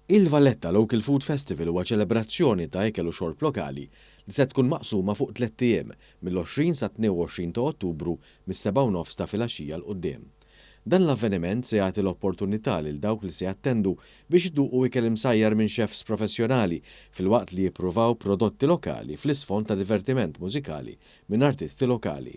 Il-Valletta Local Food Festival huwa ċelebrazzjoni ta' ikel u xorb lokali li se tkun maqsuma fuq 3 ijiem mill-20 sa 22 ta' Ottubru mis-7:30 ta' filgħaxija l quddiem. Dan l-avveniment se jagħti l-opportunità lil dawk li se jattendu biex iduqu ikel imsajjar minn chefs professjonali filwaqt li jippruvaw prodotti lokali fl-isfond ta' divertiment mużikali minn artisti lokali.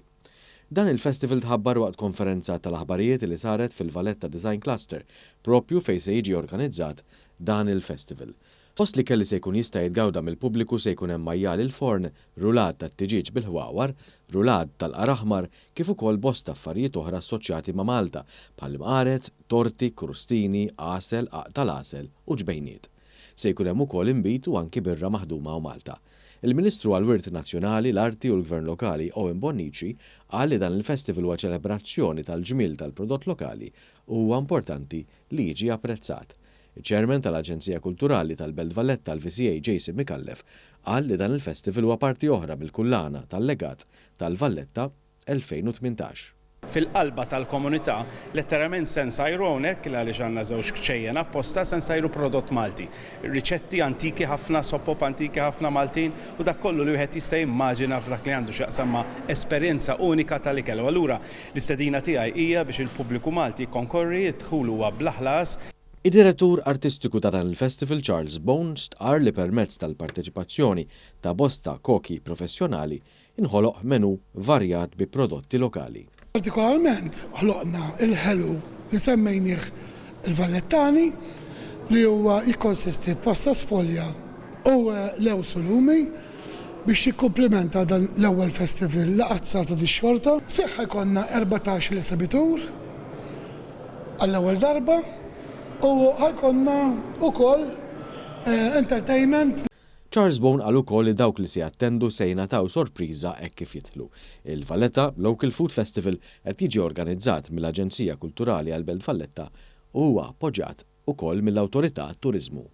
Dan il-festival tħabbar waqt konferenza tal-aħbarijiet li saret fil-Valletta Design Cluster propju fejn se jiġi organizzat dan il-festival. Post li kelli se jkun jista' jitgawda mill-pubbliku se jkun hemm majjal il-forn, rulat tat-tiġiġ bil-ħwawar, rulat tal-qar aħmar kif ukoll bosta affarijiet oħra assoċjati ma' Malta bħal mqaret, torti, krustini, għasel, tal-għasel u ġbejniet. Se jkun hemm ukoll inbitu anki birra maħduma u Malta. Il-Ministru għall-Wirt Nazzjonali, l-Arti u l-Gvern Lokali Owen Bonnici qal li dan il-festival huwa ċelebrazzjoni tal-ġmiel tal-prodott lokali u huwa importanti li jiġi apprezzat. Il-Chairman tal-Aġenzija Kulturali tal-Belt Valletta l-VCA Jason Mikallef qal li dan il-festival huwa parti oħra mill-kullana tal-legat tal-Valletta 2018. Fil-qalba tal-komunità, letteralment se nsajru hawnhekk għaliex għandna żewġ kċejjen apposta se nsajru prodott Malti. Riċetti antiki ħafna, soppop antiki ħafna Maltin u dak kollu li wieħed jista' jimmaġina f'dak li għandu x'jaqsam ma' esperjenza unika tal-ikel. Allura l-istedina tiegħi hija biex il-pubbliku Malti jikkonkorri jidħulu huwa bl-aħlas. Id-direttur artistiku ta' dan il-festival Charles Bone stqar li permezz tal-parteċipazzjoni ta' bosta koki professjonali inħoloq menu varjat bi prodotti lokali. Partikolarment ħloqna il-ħelu li semmejnieh il-Vallettani li huwa jikkonsisti f'pasta sfolja u lew sulumi biex jikkumplimenta dan l-ewwel festival laqazzar ta' dix-xorta. Fih ħajkonna 14 esebitur għall-ewwel darba u ħajkonna ukoll entertainment. Charles Bone qal ukoll li dawk li se jattendu se jingħataw sorpriża hekk kif jidħlu. Il-Valletta Local Food Festival qed jiġi organizzat mill-Aġenzija Kulturali għall-Belt Valletta u huwa appoġġjat ukoll mill-Awtorità Turiżmu.